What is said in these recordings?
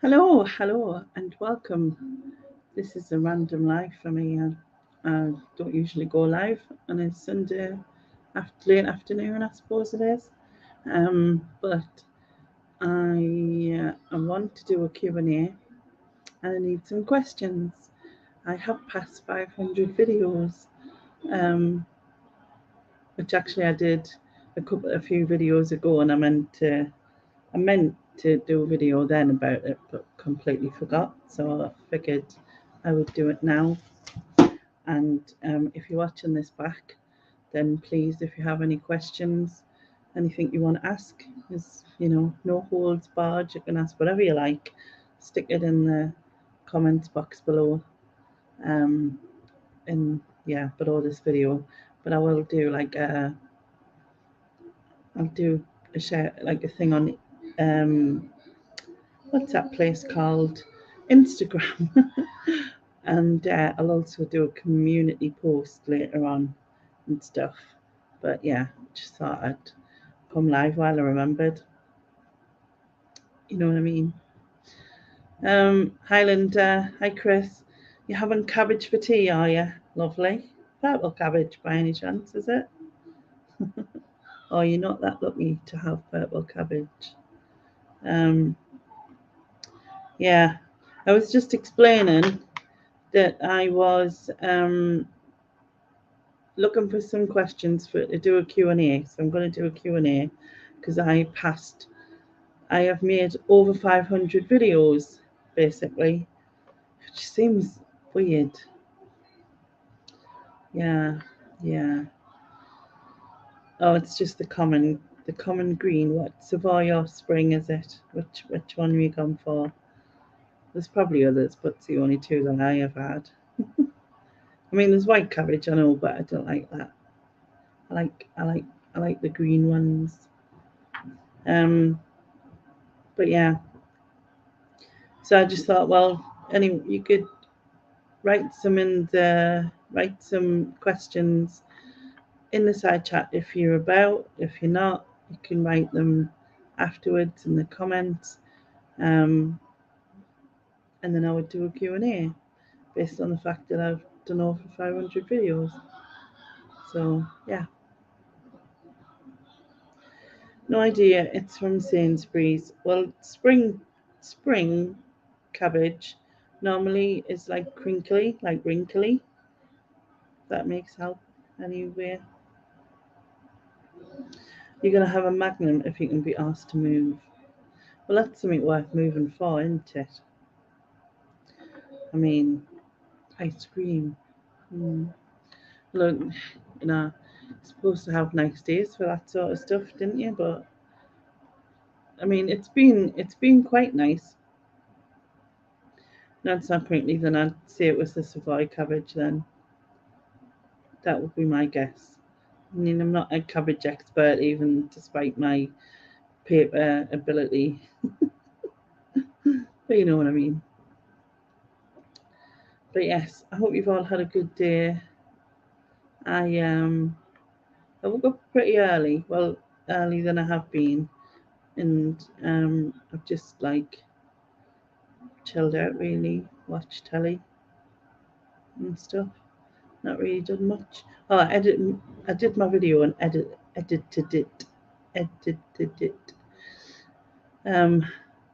Hello, and welcome. This is a random live for me. I don't usually go live on a Sunday late afternoon, I suppose it is. But I want to do a Q&A and I need some questions. I have passed 500 videos, um, which actually I did a few videos ago, and I meant to do a video then about it, but completely forgot. So I figured I would do it now. And if you're watching this back, then please, if you have any questions, anything you want to ask, is no holds barred. You can ask whatever you like. Stick it in the comments box below. Um, and yeah, below this video. But I will do I'll do a share like a thing on um what's that place called? Instagram. And I'll also do a community post later on and stuff. But yeah, just thought I'd come live while I remembered. You know what I mean? Highlander, hi Chris. You having cabbage for tea, are you? Lovely. Purple cabbage by any chance, is it? Or you're not that lucky to have purple cabbage? Um, yeah, I was just explaining that I was looking for some questions for to do a Q&A. So I'm going to do a Q&A because I have made over 500 videos basically, which seems weird. Yeah, yeah. Oh, it's just the common green. What Savoy or Spring is it? Which one have you gone for? There's probably others, but it's the only two that I have had. I mean, there's white cabbage, I know, but I don't like that. I like I like I like the green ones. Um, but yeah. So I just thought, well, anyway, you could write some questions in the side chat if you're about. If you're not, you can write them afterwards in the comments. Um, and then I would do a Q&A based on the fact that I've done over 500 videos. So yeah, no idea. It's from Sainsbury's. Well, spring cabbage normally is like crinkly, like wrinkly. That makes help anyway. You're gonna have a magnum if you can be asked to move. Well, that's something worth moving for, isn't it? I mean, ice cream. Mm. Look, you're supposed to have nice days for that sort of stuff, didn't you? But I mean, it's been quite nice. No, it's not crinkly. Then I'd say it was the Savoy cabbage. Then that would be my guess. I mean, I'm not a cabbage expert, even despite my paper ability, but you know what I mean. But yes, I hope you've all had a good day. I um I woke up pretty early, well, early than I have been, and I've just like chilled out really, watched telly and stuff. Not really done much. Oh, I did my video and edited it, um,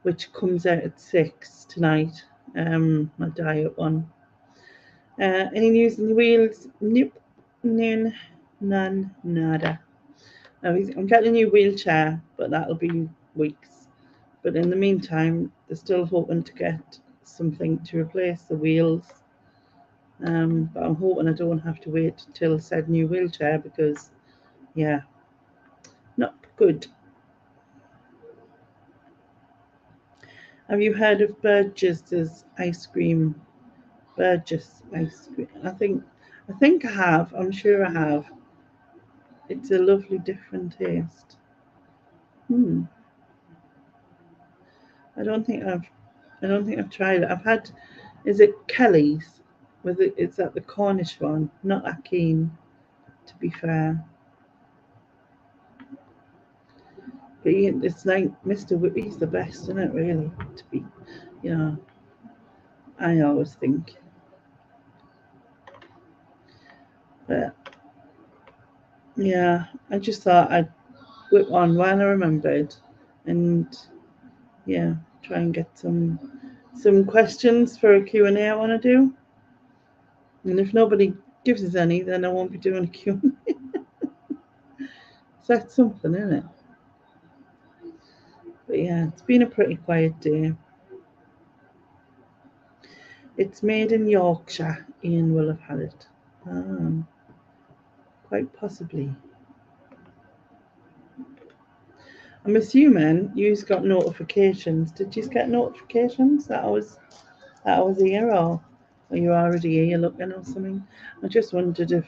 which comes out at 6 tonight. My diet one. Any news in the wheels? Nope, none, none, nada. I'm getting a new wheelchair, but that'll be weeks. But in the meantime, they're still hoping to get something to replace the wheels. But I'm hoping I don't have to wait till said new wheelchair because, yeah, not good. Have you heard of Burgess's ice cream? Burgess ice cream. I think I have. I'm sure I have. It's a lovely different taste. Hmm. I don't think I've I don't think I've tried it. I've had, is it Kelly's? Was it? Is that the Cornish one? Not that keen, to be fair. But it's like Mr. Whippy's the best, isn't it? Really, to be you know, I always think. But yeah, I just thought I'd whip on while I remembered, and yeah, try and get some questions for a Q&A I want to do. And if nobody gives us any, then I won't be doing a Q&A. So that's something, isn't it? But yeah, it's been a pretty quiet day. It's made in Yorkshire. Ian will have had it. Quite possibly. I'm assuming you've got notifications. Did you get notifications that I was here, or are you already here looking or something? I just wondered if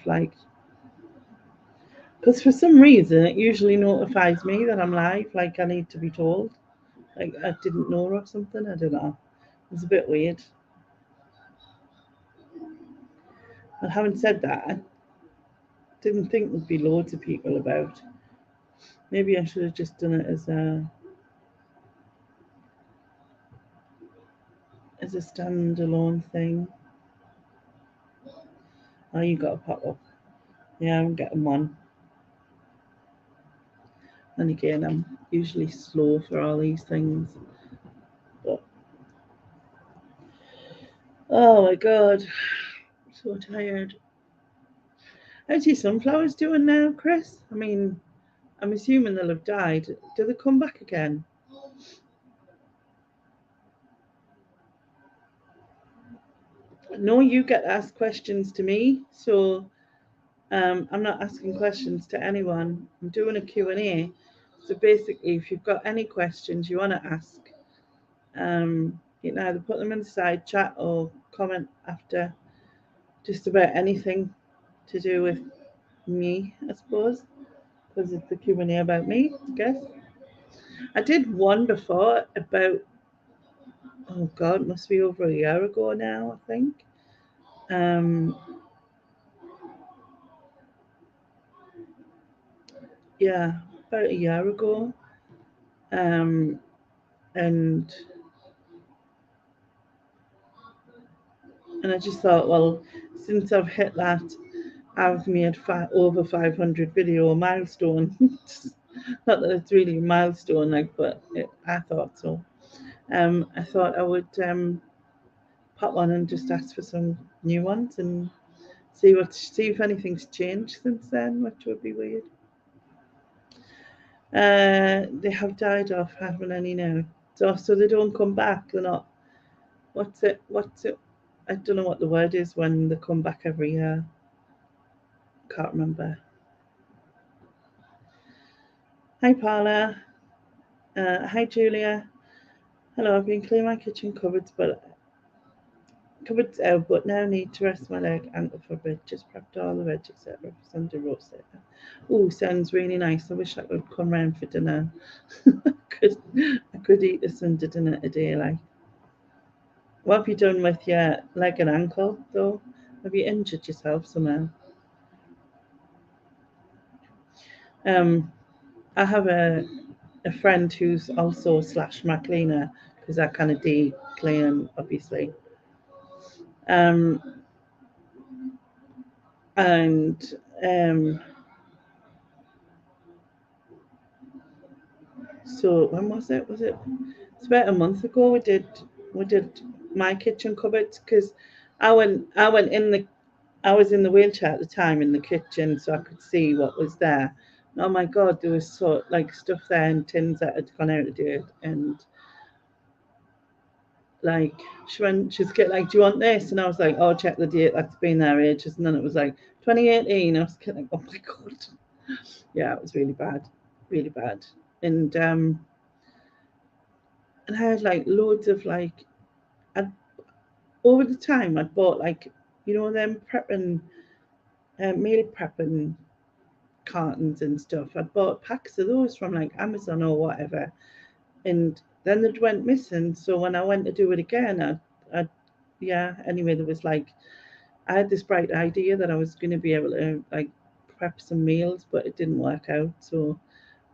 because for some reason it usually notifies me that I'm live, like I need to be told. Like I didn't know or something. I don't know. It's a bit weird. But having said that, I didn't think there'd be loads of people about. Maybe I should have just done it as a standalone thing. Oh, you got to pop up. Yeah, I'm getting one. And again, I'm usually slow for all these things. But oh my god, I'm so tired. How's your sunflowers doing now, Chris? I mean, I'm assuming they'll have died. Do they come back again? No, you get to ask questions to me, so I'm not asking questions to anyone. I'm doing a Q&A. So basically, if you've got any questions you want to ask, you can either put them in the side chat or comment after, just about anything to do with me, I suppose, because it's the Q&A about me, I guess. I did one before about, oh God, it must be over a year ago now, I think. Yeah, about a year ago. And I just thought, well, since I've hit that, I've made over 500 video milestone. Not that it's really a milestone, but I thought so. I thought I would pop on and just ask for some new ones and see if anything's changed since then, which would be weird. They have died off, haven't any now. So they don't come back. They're not. What's it? I don't know what the word is when they come back every year. Can't remember. Hi Paula. Hi Julia. Hello. I've been cleaning my kitchen cupboards, cupboards out, but now need to rest my leg ankle for a bit. Just prepped all the veg etc. for Sunday roast it. Oh, sounds really nice. I wish I could come round for dinner. I could eat a Sunday dinner today, like. What have you done with your leg and ankle, though? Have you injured yourself somehow? I have a friend who's also slash my cleaner because I kind of clean, obviously. And so when was it? It's about a month ago. We did my kitchen cupboards because I went in the I was in the wheelchair at the time in the kitchen, so I could see what was there. And oh my god, there was stuff there and tins that had gone out of date, and like she was get like, do you want this? And I was like, oh, check the date, that's been there ages. And then it was like 2018. I was like, oh my god, yeah, it was really bad, really bad. And I had like loads of I over the time I'd bought them prepping meal prepping cartons and stuff. I'd bought packs of those from like Amazon or whatever, and then they went missing. So when I went to do it again, anyway, there was I had this bright idea that I was going to be able to prep some meals, but it didn't work out. So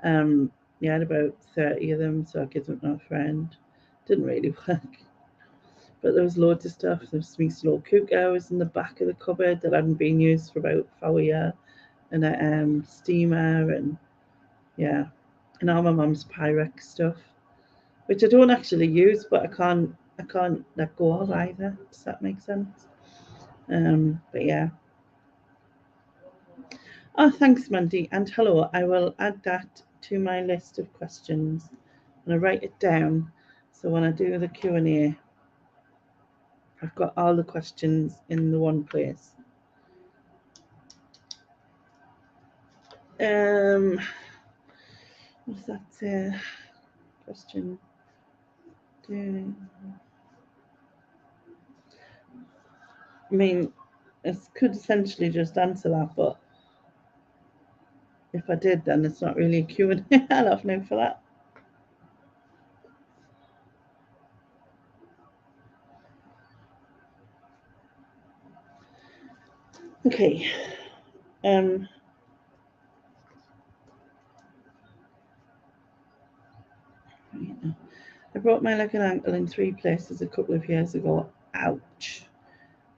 I had about 30 of them, so I gave them to a friend. Didn't really work. but there was loads of stuff. There was some slow cookers in the back of the cupboard that hadn't been used for about 4 years, and a steamer, and yeah, and all my mum's Pyrex stuff, which I don't actually use, but I can't let go of either. Does that make sense? But yeah. Oh, thanks, Mandy, and hello. I will add that to my list of questions, and I write it down so when I do the Q&A, I've got all the questions in the one place. What's that question? I mean, I could essentially just answer that, but if I did, then it's not really a Q&A. I'll have no for that. Okay. I broke my leg and ankle in 3 places a couple of years ago. Ouch.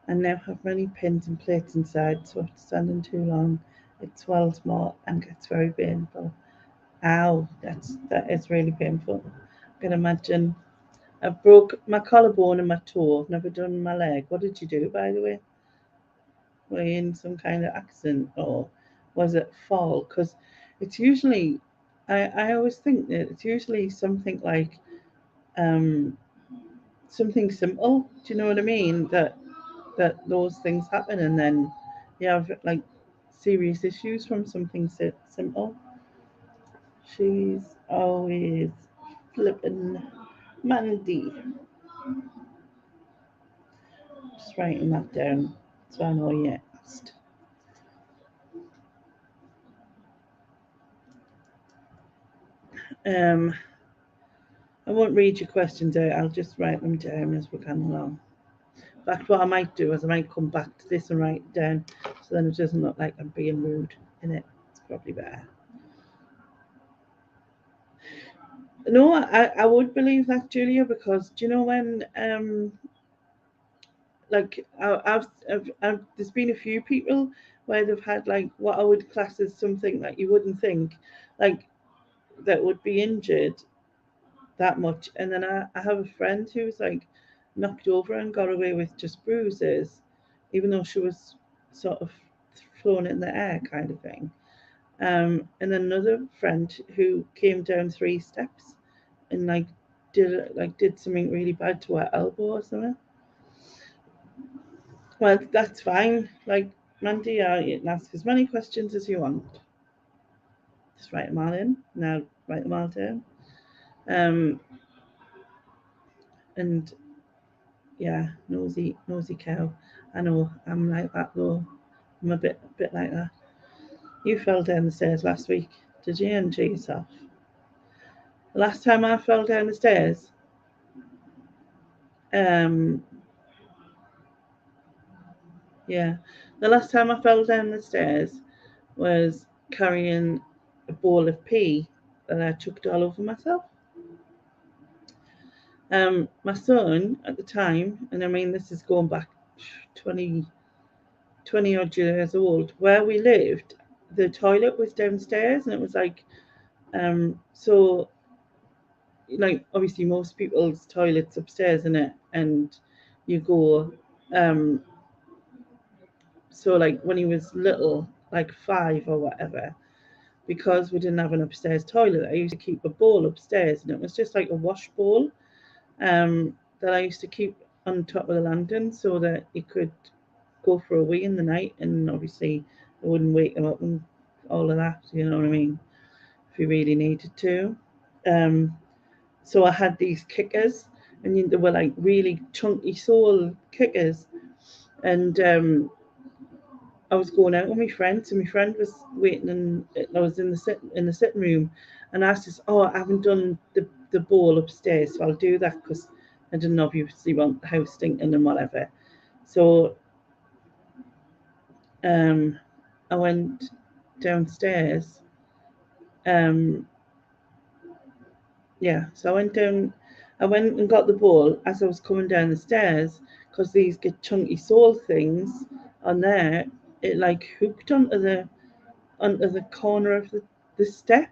I now have many pins and plates inside, so after standing too long, it swells more and gets very painful. Ow, that is really painful. I can imagine. I broke my collarbone and my toe. I've never done my leg. What did you do, by the way? Were you in some kind of accident, or was it fall? Because it's usually, I always think that it's usually something like something simple. Do you know what I mean? That those things happen, and then you have like serious issues from something simple. She's always flipping Mandy. Just writing that down so I know you asked. I won't read your questions out. I'll just write them down as we come along. In fact, what I might do is I might come back to this and write it down, so then it doesn't look like I'm being rude in it. It's probably better. No, I would believe that, Julia, because do you know when like I've there's been a few people where they've had like what I would class as something that you wouldn't think like that would be injured that much, and then I have a friend who was like knocked over and got away with just bruises, even though she was sort of thrown in the air kind of thing. And then another friend who came down 3 steps and did something really bad to her elbow or something. Well, that's fine. Like, Mandy, you can ask as many questions as you want. Just write them all in. Now, write them all down. And yeah, nosy cow. I know I'm like that though. I'm a bit like that. You fell down the stairs last week, did you? Enjoy yourself. The last time I fell down the stairs, yeah, the last time I fell down the stairs was carrying a bowl of pee that I chucked all over myself. My son at the time, and I mean this is going back 20 odd years old, where we lived, the toilet was downstairs, and it was like, so like obviously most people's toilets upstairs in it, and you go, so like when he was little, like 5 or whatever, because we didn't have an upstairs toilet, I used to keep a bowl upstairs, and it was just like a wash bowl, that I used to keep on top of the landing so that he could go for a wee in the night, and obviously I wouldn't wake him up and all of that, you know what I mean, if you really needed to. So I had these kickers, and they were like really chunky sole kickers, and I was going out with my friend, so my friend was waiting, and I was in the sitting room, and I said, "Oh, I haven't done the bowl upstairs, so I'll do that because I didn't obviously want the house stinking and whatever." So I went downstairs. Yeah, so I went down. I went and got the ball as I was coming down the stairs, because these get chunky sole things on there. It like hooked onto the corner of the step.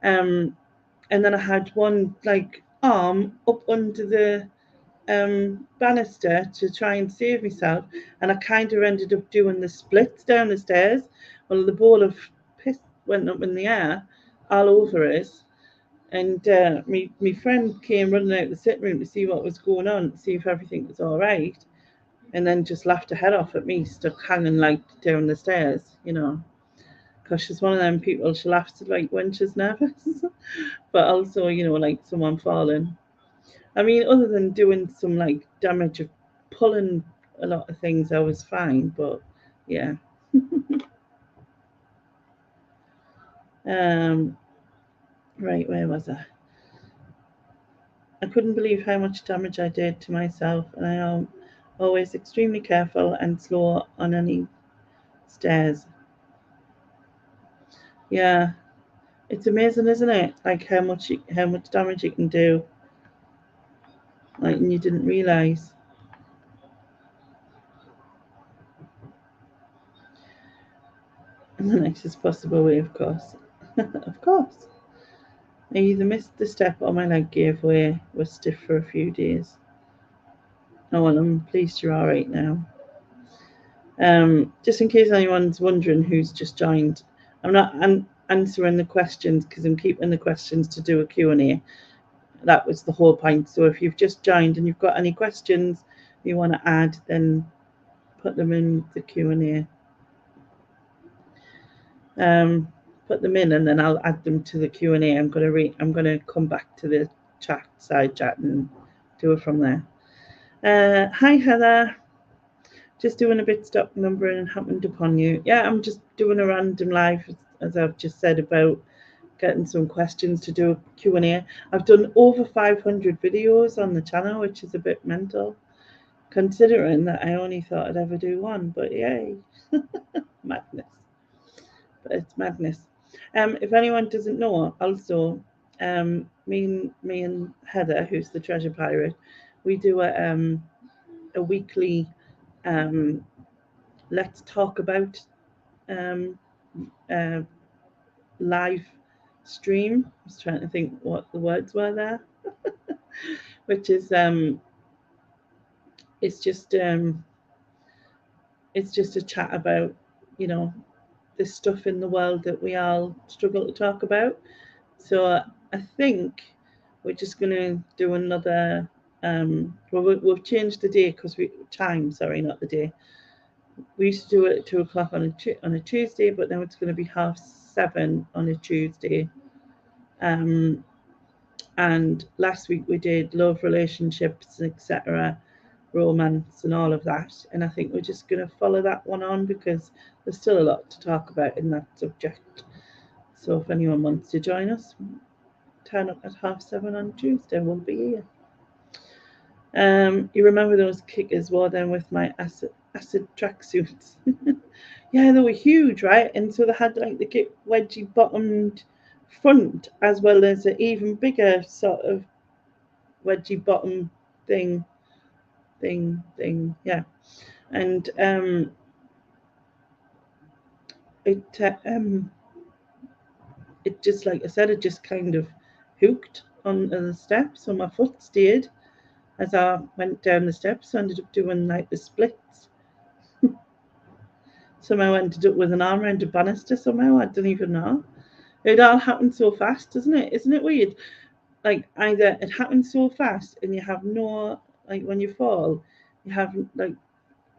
And then I had one like arm up under the banister to try and save myself, and I kind of ended up doing the splits down the stairs. Well, the ball of piss went up in the air all over us, and my friend came running out the sitting room to see what was going on, to see if everything was all right, and then just laughed her head off at me stuck hanging like down the stairs, because she's one of them people, she laughs like when she's nervous, but also, like someone falling. I mean, other than doing some like damage of pulling a lot of things, I was fine. But yeah. um, right, where was I? I couldn't believe how much damage I did to myself, and I am always extremely careful and slow on any stairs. Yeah, it's amazing, isn't it? Like how much damage you can do, like, and you didn't realize. In the nicest possible way, of course. Of course. I either missed the step or my leg gave way, was stiff for a few days. Oh well, I'm pleased you're alright now. Just in case anyone's wondering who's just joined, I'm not answering the questions because I'm keeping the questions to do a Q&A. That was the whole point. So if you've just joined and you've got any questions you want to add, then put them in the Q&A. Put them in, and then I'll add them to the Q&A. I'm gonna come back to the side chat and do it from there. Hi Heather, just doing a bit stop number and happened upon you. Yeah, I'm just doing a random live, as I've just said, about getting some questions to do a Q&A. I've done over 500 videos on the channel, which is a bit mental, considering that I only thought I'd ever do one, but yay. Madness. But it's madness. If anyone doesn't know, also, me and Heather, who's the treasure pirate, we do a weekly let's talk about um, uh, live stream. I was trying to think what the words were there, which is it's just um, it's just a chat about, you know this stuff in the world that we all struggle to talk about. So I think we're just going to do another. We've changed the day because time. Sorry, not the day. We used to do it at 2 o'clock on a Tuesday, but now it's going to be 7:30 on a Tuesday. And last week we did love, relationships, etc., romance, and all of that. And I think we're just going to follow that one on because there's still a lot to talk about in that subject. So if anyone wants to join us, turn up at 7:30 on Tuesday. We'll be here. You remember those kickers wore them with my acid tracksuits? Yeah, they were huge, right? And so they had like the wedgie bottomed front as well as an even bigger sort of wedgie bottom thing, yeah. And it it just, like I said, it just kind of hooked on the steps, so my foot stayed as I went down the steps. I ended up doing like the splits. Somehow ended up with an arm around a banister somehow. I don't even know. It all happened so fast, doesn't it? Isn't it weird? Like, either it happens so fast and you have no, like, when you fall, you have like,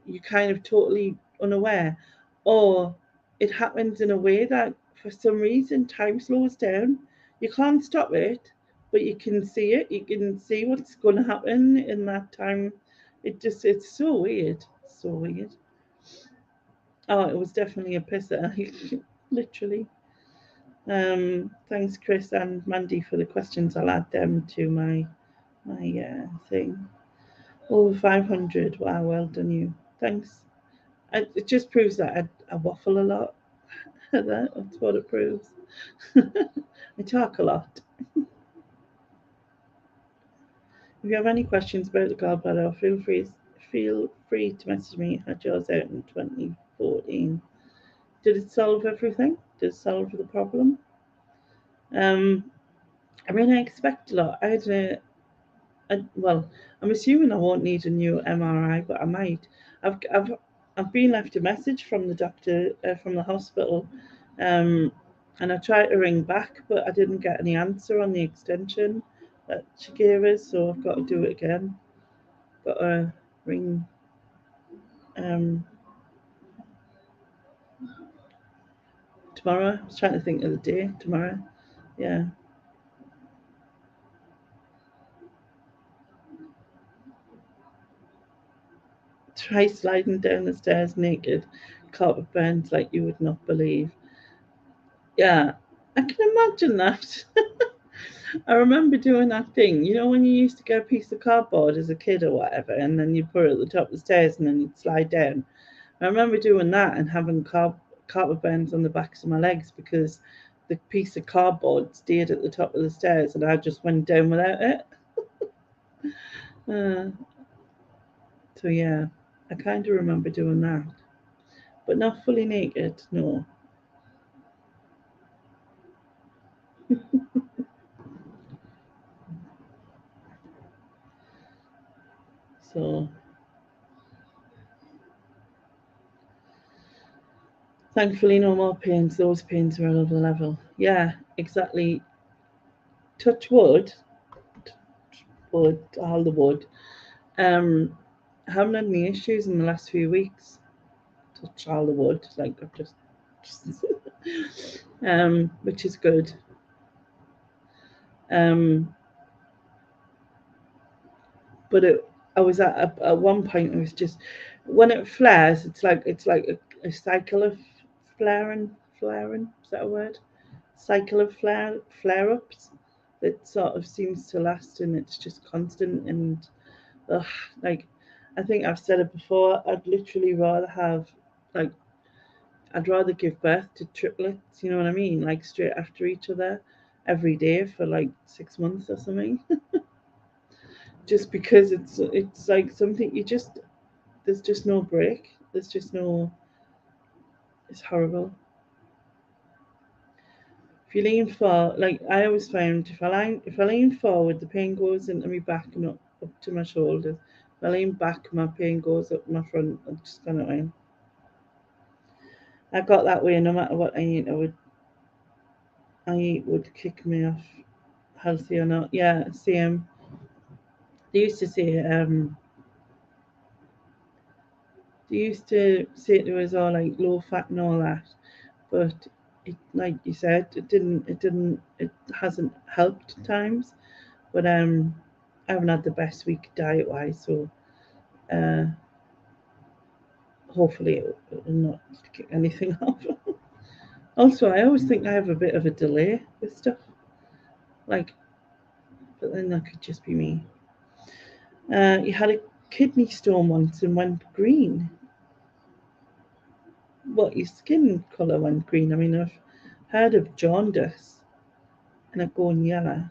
you're kind of totally unaware, or it happens in a way that for some reason time slows down. You can't stop it, but you can see it. You can see what's going to happen in that time. It's so weird. So weird. Oh, it was definitely a pisser, literally. Thanks, Chris and Mandy, for the questions. I'll add them to my thing. Over 500. Wow, well done, you. Thanks. It just proves that I waffle a lot. That's what it proves. I talk a lot. If you have any questions about the gallbladder, feel free to message me. I had yours out in 2014. Did it solve everything? Did it solve the problem? I mean, I expect a lot. Well, I'm assuming I won't need a new MRI, but I might. I've I've I've been left a message from the doctor from the hospital, um, and I tried to ring back, but I didn't get any answer on the extension that she gave us, so I've got to do it again. Got to ring um, tomorrow. I was trying to think of the day. Tomorrow, yeah. Try sliding down the stairs naked, carpet burns like you would not believe. Yeah, I can imagine that. I remember doing that thing, you know, when you used to get a piece of cardboard as a kid or whatever, and then you put it at the top of the stairs and then you'd slide down. I remember doing that and having carpet burns on the backs of my legs because the piece of cardboard stayed at the top of the stairs and I just went down without it. Uh, so yeah, I kind of remember doing that, but not fully naked, no. So thankfully, no more pains. Those pains are another level. Yeah, exactly. Touch wood, wood, all the wood. Um, I haven't had any issues in the last few weeks. Touch all the wood, like I've just which is good. Um, but I was at one point. It was just when it flares, it's like a cycle of flaring, flaring. Is that a word? Cycle of flare ups that sort of seems to last, and it's just constant. And ugh, like I think I've said it before. I'd literally rather have like I'd rather give birth to triplets. You know what I mean? Like straight after each other, every day for like 6 months or something. Just because it's like something you just there's just no break. There's just no. It's horrible. If you lean far, like I always found, if I lean forward, the pain goes into my back and up to my shoulders. If I lean back, my pain goes up my front. I just kind of way. I got that way no matter what I eat would kick me off, healthy or not. Yeah, same. They used to say they used to say to us all like low fat and all that, but it, like you said, it hasn't helped times. But I haven't had the best week diet wise, so uh, hopefully it will not kick anything off. Also, I always think I have a bit of a delay with stuff, like, but then that could just be me. You had a kidney stone once and went green. What, your skin colour went green? I mean, I've heard of jaundice and it going yellow,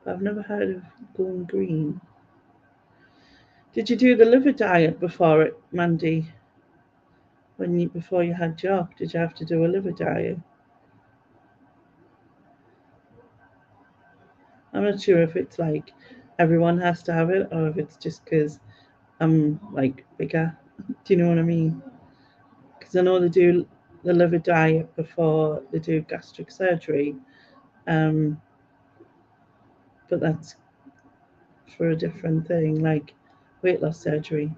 but I've never heard of going green. Did you do the liver diet before it, Mandy? Before you had Jock, did you have to do a liver diet? I'm not sure if it's like everyone has to have it or if it's just because I'm like bigger. Do you know what I mean? Because I know they do the liver diet before they do gastric surgery, um, but that's for a different thing, like weight loss surgery.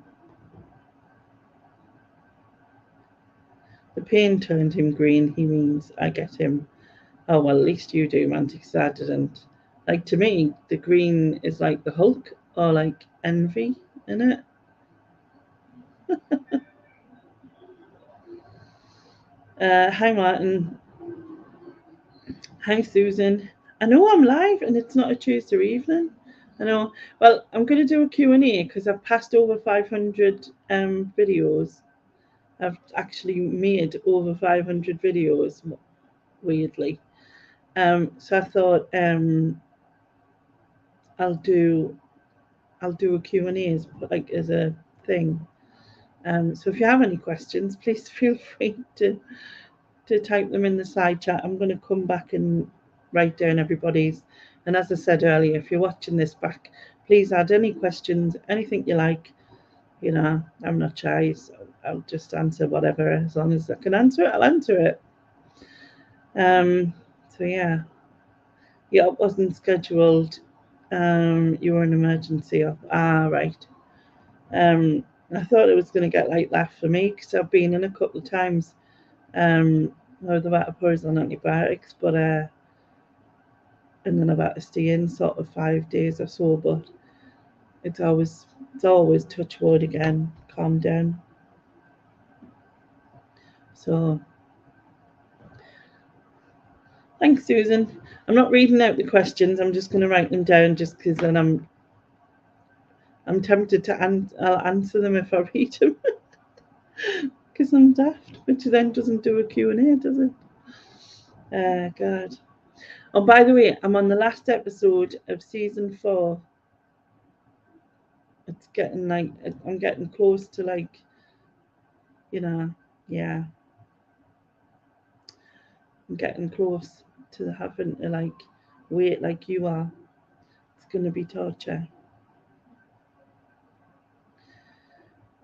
The pain turned him green, he means. I get him. Oh, well, at least you do, man, because I didn't. Like, to me, the green is like the Hulk or like envy in it. Hi, Martin. Hi, Susan. I know I'm live and it's not a Tuesday evening. I know. Well, I'm going to do a Q&A because I've passed over 500 videos. I've actually made over 500 videos, weirdly. So I thought I'll do a Q&A as a thing. So if you have any questions, please feel free to type them in the side chat. I'm going to come back and write down everybody's. And as I said earlier, if you're watching this back, please add any questions, anything you like. You know, I'm not shy, so I'll just answer whatever. As long as I can answer it, I'll answer it. So yeah, it wasn't scheduled. You were an emergency. Right. I thought it was going to get like that for me because I've been in a couple of times. Now the about to put us on antibiotics, but and then I've had to stay in sort of 5 days or so. But it's always touch wood again, calm down. So thanks, Susan. I'm not reading out the questions. I'm just going to write them down just because then I'm tempted to I'll answer them if I read them because I'm daft, which then doesn't do a Q&A, does it? God. Oh, by the way, I'm on the last episode of season 4. It's getting like I'm getting close to like, yeah. I'm getting close to having to like wait like you are. It's gonna be torture.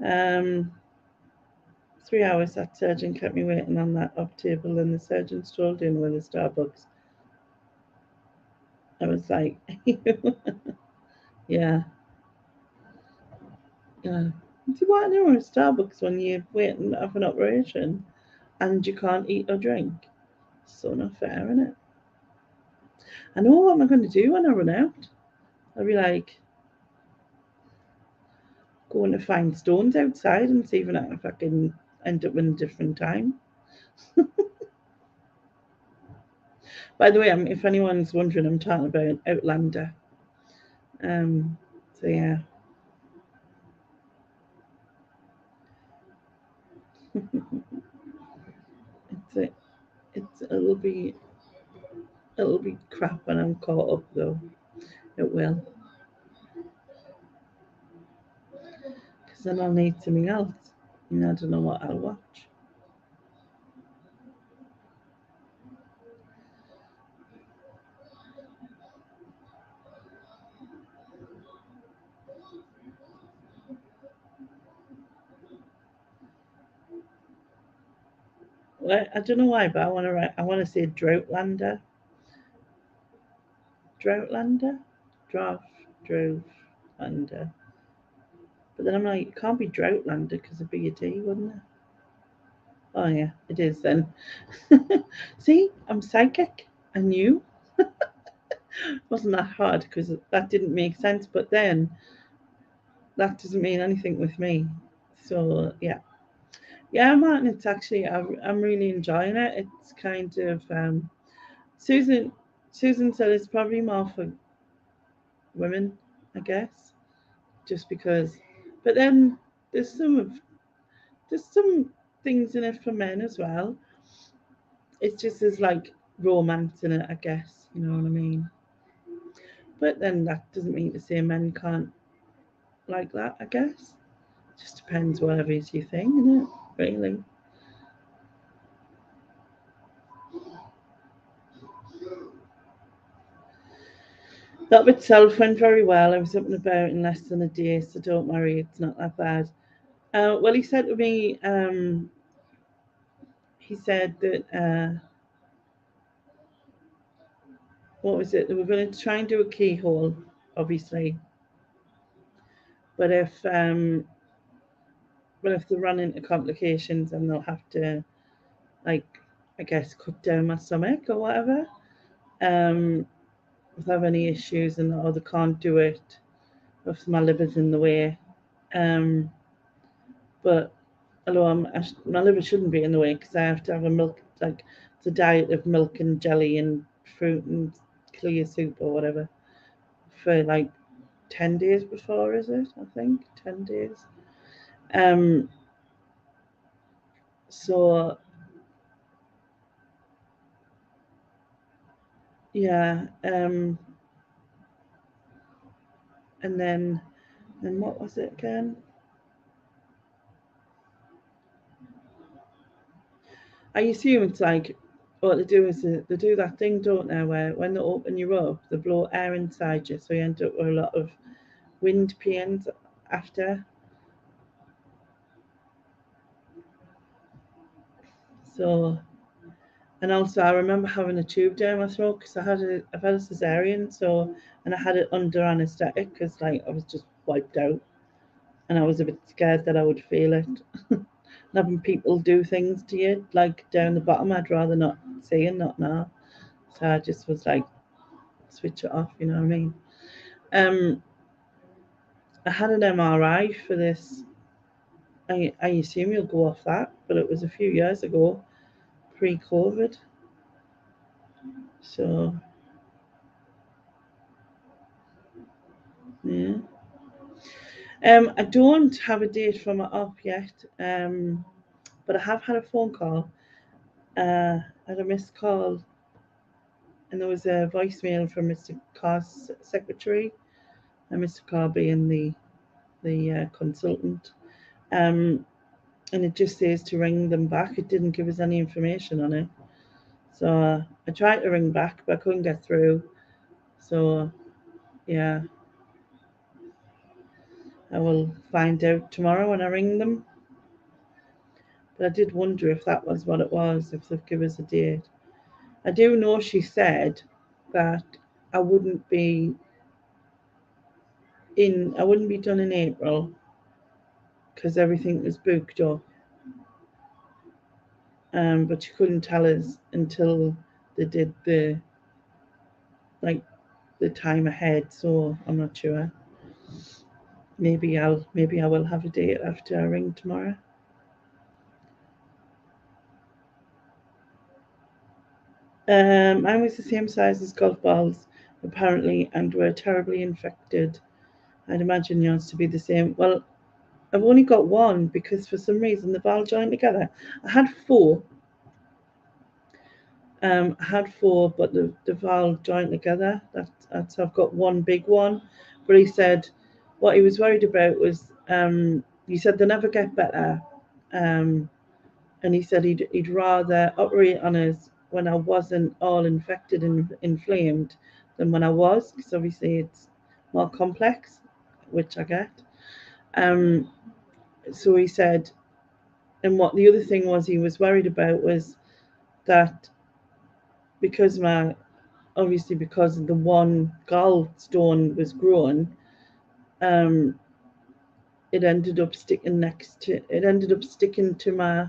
3 hours that surgeon kept me waiting on that up table and the surgeon strolled in with a Starbucks. I was like, yeah. Yeah. Do you want to know at Starbucks when you're waiting to have an operation and you can't eat or drink? So not fair, isn't it? I know what am I going to do when I run out. I'll be like going to find stones outside and see if I can end up in a different time. By the way, if anyone's wondering, I'm talking about Outlander. So yeah. It'll be crap when I'm caught up though. It will. Because then I'll need something else. And I don't know what I'll watch. Well, I don't know why, but I want to say Droughtlander. Droughtlander? Droughtlander. But then I'm like, it can't be Droughtlander because it'd be a D, wouldn't it? Oh yeah, it is then. See, I'm psychic. I knew. Wasn't that hard because that didn't make sense, but then that doesn't mean anything with me. So yeah, Martin. It's actually I'm really enjoying it. It's kind of Susan. Susan said it's probably more for women, I guess, just because. But then there's there's some things in it for men as well. It's just as like romance in it, I guess. You know what I mean? But then that doesn't mean to say men can't like that, I guess. Just depends whatever is your thing, isn't it? Really. That itself went very well. I was up and about in less than a day, so don't worry, it's not that bad. Well, he said to me, he said that, what was it? They were going to try and do a keyhole, obviously. But if they run into complications, then they'll have to, like, I guess, cut down my stomach or whatever. If I have any issues and or they can't do it, if my liver's in the way. But although my liver shouldn't be in the way because I have to have a milk, like it's a diet of milk and jelly and fruit and clear soup or whatever for like 10 days before, is it? I think 10 days. Um, so yeah, And then what was it again? I assume it's like what they do is they do that thing, don't they, where when they open you up, they blow air inside you, so you end up with a lot of wind pains after. So, and also I remember having a tube down my throat because I've had a cesarean, so, and I had it under anaesthetic because like I was just wiped out, and I was a bit scared that I would feel it. Having people do things to you like down the bottom, I'd rather not see and not know. So I just was like, switch it off, you know what I mean? Um, I had an MRI for this. I assume you'll go off that, but it was a few years ago, pre-COVID. So yeah. I don't have a date for my op yet. But I have had a phone call. I had a missed call, and there was a voicemail from Mr. Carr's secretary, and Mr. Carr being the consultant. Um, and it just says to ring them back. It didn't give us any information on it. So I tried to ring back, but I couldn't get through. So yeah, I will find out tomorrow when I ring them. But I did wonder if that was what it was, if they'd give us a date. I do know she said that I wouldn't be I wouldn't be done in April because everything was booked up. But she couldn't tell us until they did like the time ahead. So I'm not sure. Maybe I will have a date after I ring tomorrow. Mine was the same size as golf balls, apparently, and were terribly infected. I'd imagine yours to be the same. Well, I've only got one because for some reason they've all joined together. I had four. I had four, but they've all joined together. That's I've got one big one. But he said what he was worried about was he said they never get better. Um, and he said he'd rather operate on us when I wasn't all infected and inflamed than when I was, because obviously it's more complex, which I get. Um, so he said, and what the other thing was he was worried about was that because my obviously because the one gallstone was grown, um, it ended up sticking to my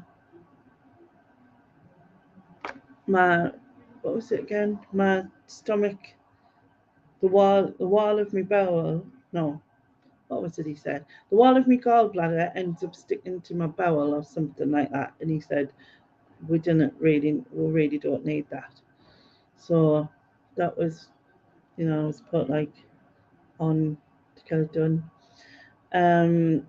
what was it again? My stomach, the wall of my bowel. No, what was it he said? The wall of my gallbladder ends up sticking to my bowel or something like that. And he said, we really don't need that. So that was, I was put like on to get it done. Um,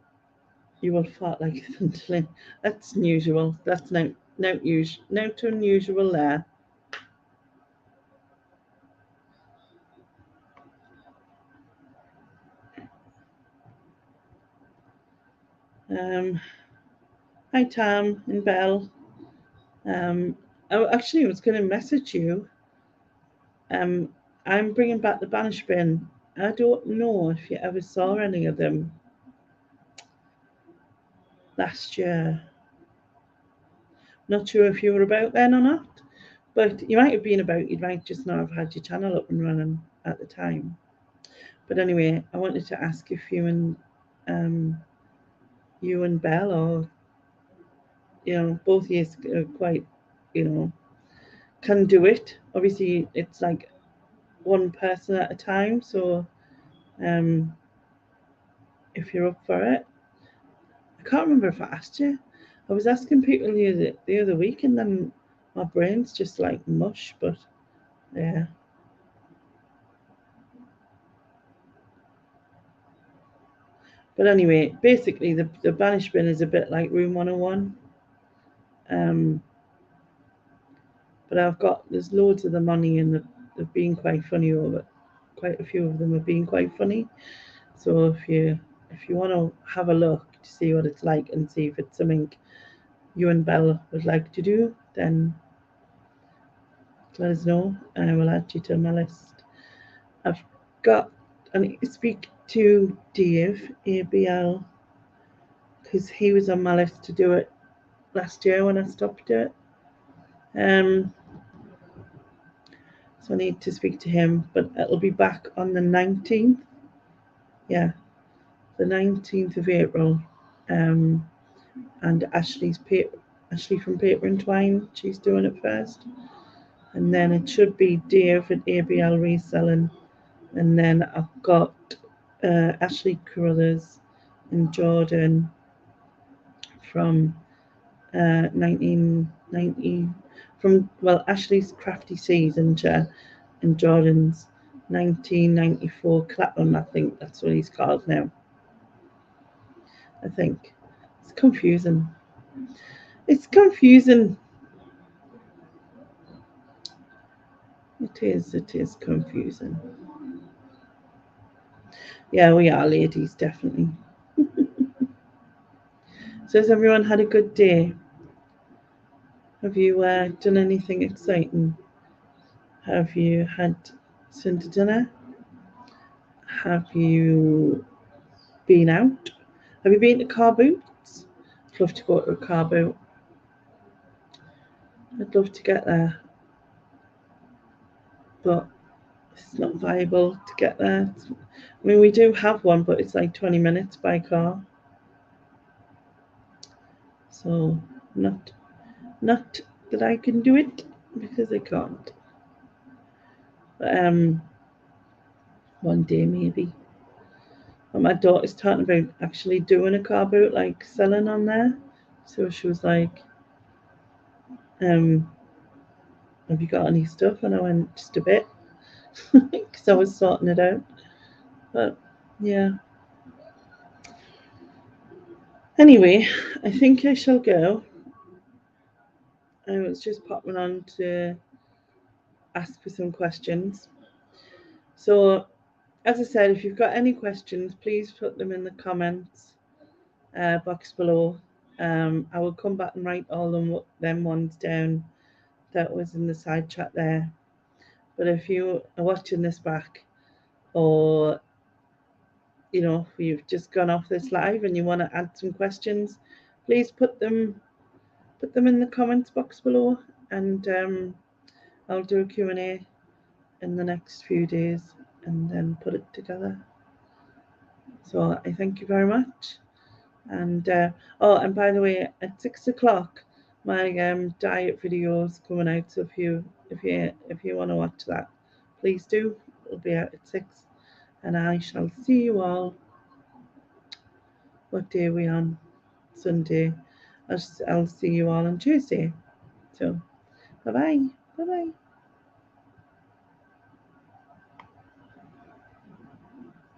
you will fart like a thundering. That's unusual. That's not unusual there. Um, Hi Tam and Belle. I was going to message you. Um, I'm bringing back the Banish bin. I don't know if you ever saw any of them last year. Not sure if you were about then or not, but you might have been about. You might just not have had your channel up and running at the time. But anyway, I wanted to ask if um, you and Belle, or both of you are quite, you know, can do it. Obviously, it's like one person at a time. So, um, if you're up for it, I can't remember if I asked you. I was asking people the other week, and then my brain's just like mush. But yeah. But anyway, basically, the Banish bin is a bit like Room 101. Um, but there's loads of the money, and they've been quite funny over. Quite a few of them have been quite funny. So if you want to have a look to see what it's like and see if it's something you and Belle would like to do, then let us know and I will add you to my list. I've got, I need to speak to Dave ABL because he was on my list to do it last year when I stopped it. So I need to speak to him, but it'll be back on the 19th. Yeah, the 19th of April. And Ashley from Paper and Twine, she's doing it first. And then it should be Dave at ABL Reselling. And then I've got Ashley Carruthers and Jordan from 1990, Ashley's Crafty Season and Jordan's 1994 Clapham, I think that's what he's called now. I think. It's confusing. It's confusing. It is confusing. Yeah, we are ladies, definitely. So has everyone had a good day? Have you done anything exciting? Have you had Sunday dinner? Have you been out? Have you been to car boots? I'd love to go to a car boot. I'd love to get there. But it's not viable to get there. I mean, we do have one, but it's like 20 minutes by car. So not that I can do it because I can't. But one day maybe. But my daughter's talking about actually doing a car boot, like selling on there. So she was like, have you got any stuff? And I went, just a bit. Because I was sorting it out. But yeah. Anyway, I think I shall go. I was just popping on to ask for some questions. So, as I said, if you've got any questions, please put them in the comments box below. I will come back and write all them ones down that was in the side chat there. But if you are watching this back, or if you've just gone off this live and you want to add some questions, please put them in the comments box below, and I'll do a Q&A in the next few days and then put it together. So I thank you very much. And and by the way, at 6 o'clock, my diet video is coming out. So if you want to watch that, please do. It'll be out at 6, and I shall see you all. What day are we on? Sunday. I'll see you all on Tuesday. So bye bye.